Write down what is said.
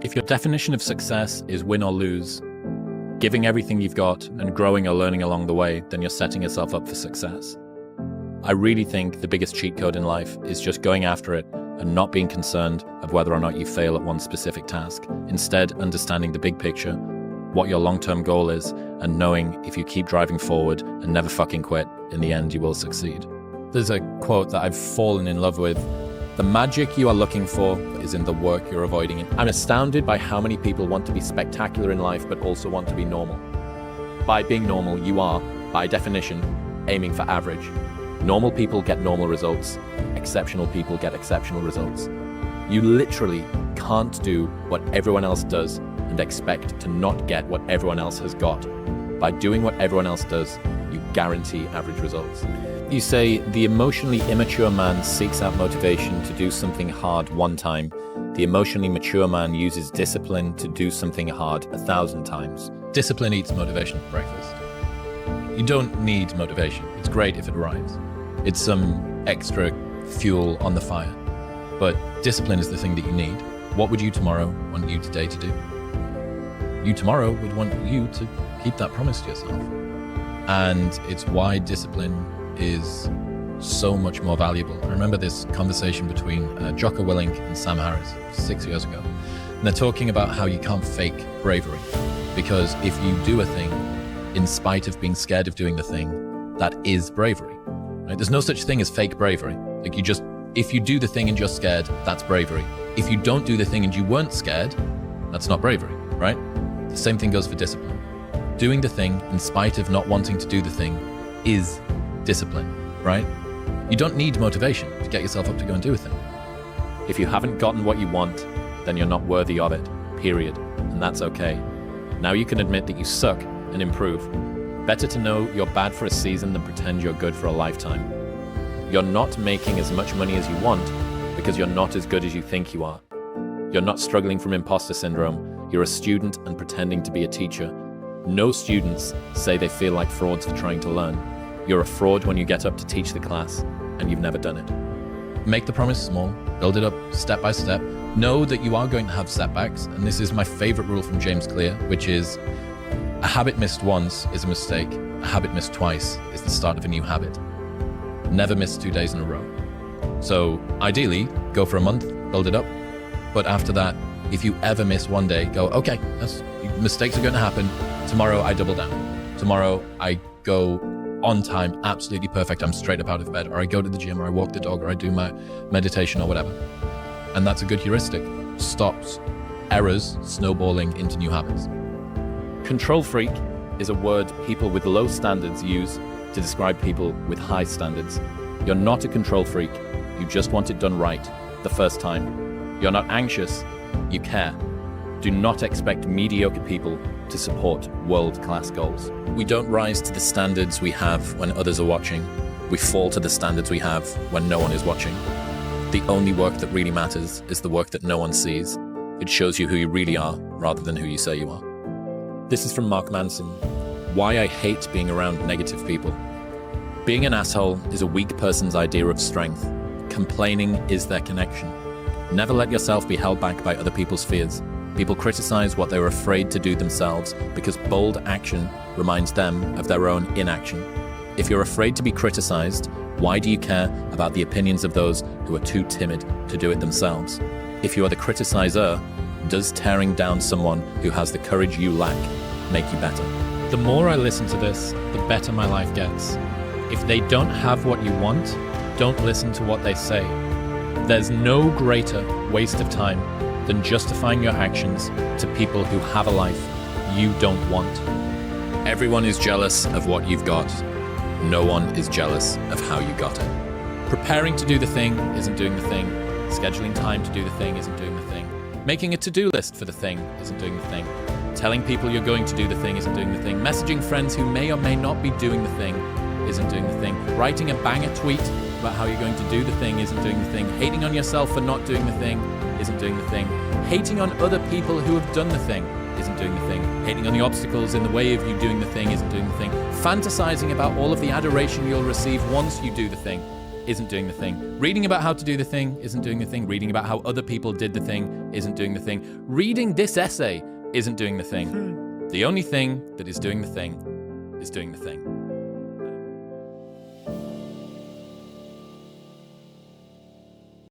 If your definition of success is win or lose, giving everything you've got and growing or learning along the way, then you're setting yourself up for success. I really think the biggest cheat code in life is just going after it and not being concerned of whether or not you fail at one specific task. Instead, understanding the big picture, what your long-term goal is, and knowing if you keep driving forward and never fucking quit, in the end you will succeed. There's a quote that I've fallen in love with. The magic you are looking for is in the work you're avoiding. I'm astounded by how many people want to be spectacular in life but also want to be normal. By being normal, you are, by definition, aiming for average. Normal people get normal results. Exceptional people get exceptional results. You literally can't do what everyone else does and expect to not get what everyone else has got. By doing what everyone else does, you guarantee average results. You say, the emotionally immature man seeks out motivation to do something hard one time. The emotionally mature man uses discipline to do something hard 1,000 times. Discipline eats motivation for breakfast. You don't need motivation. It's great if it arrives. It's some extra fuel on the fire. But discipline is the thing that you need. What would you tomorrow want you today to do? You tomorrow would want you to keep that promise to yourself. And it's why discipline is so much more valuable. I remember this conversation between Jocko Willink and Sam Harris 6 years ago. And they're talking about how you can't fake bravery. Because if you do a thing in spite of being scared of doing the thing, that is bravery. Right? There's no such thing as fake bravery. Like if you do the thing and you're scared, that's bravery. If you don't do the thing and you weren't scared, that's not bravery, right? The same thing goes for discipline. Doing the thing in spite of not wanting to do the thing is discipline, right? You don't need motivation to get yourself up to go and do a thing. If you haven't gotten what you want, then you're not worthy of it, period. And that's okay. Now you can admit that you suck and improve. Better to know you're bad for a season than pretend you're good for a lifetime. You're not making as much money as you want because you're not as good as you think you are. You're not struggling from imposter syndrome. You're a student and pretending to be a teacher. No students say they feel like frauds for trying to learn. You're a fraud when you get up to teach the class and you've never done it. Make the promise small, build it up step by step. Know that you are going to have setbacks, and this is my favorite rule from James Clear, which is a habit missed once is a mistake. A habit missed twice is the start of a new habit. Never miss 2 days in a row. So ideally, go for a month, build it up. But after that, if you ever miss one day, go, okay, mistakes are going to happen. Tomorrow I double down. Tomorrow I go on time, absolutely perfect. I'm straight up out of bed, or I go to the gym, or I walk the dog, or I do my meditation or whatever. And that's a good heuristic. Stops errors snowballing into new habits. Control freak is a word people with low standards use to describe people with high standards. You're not a control freak. You just want it done right the first time. You're not anxious. You care. Do not expect mediocre people to support world-class goals. We don't rise to the standards we have when others are watching. We fall to the standards we have when no one is watching. The only work that really matters is the work that no one sees. It shows you who you really are rather than who you say you are. This is from Mark Manson. Why I hate being around negative people. Being an asshole is a weak person's idea of strength. Complaining is their connection. Never let yourself be held back by other people's fears. People criticize what they were afraid to do themselves because bold action reminds them of their own inaction. If you're afraid to be criticized, why do you care about the opinions of those who are too timid to do it themselves? If you are the criticizer, does tearing down someone who has the courage you lack make you better? The more I listen to this, the better my life gets. If they don't have what you want, don't listen to what they say. There's no greater waste of time than justifying your actions to people who have a life you don't want. Everyone is jealous of what you've got. No one is jealous of how you got it. Preparing to do the thing isn't doing the thing. Scheduling time to do the thing isn't doing the thing. Making a to-do list for the thing isn't doing the thing. Telling people you're going to do the thing isn't doing the thing. Messaging friends who may or may not be doing the thing isn't doing the thing. Writing a banger tweet about how you're going to do the thing isn't doing the thing. Hating on yourself for not doing the thing isn't doing the thing. Hating on other people who have done the thing isn't doing the thing. Hating on the obstacles in the way of you doing the thing isn't doing the thing. Fantasizing about all of the adoration you'll receive once you do the thing isn't doing the thing. Reading about how to do the thing isn't doing the thing. Reading about how other people did the thing isn't doing the thing. Reading this essay isn't doing the thing. The only thing that is doing the thing is doing the thing.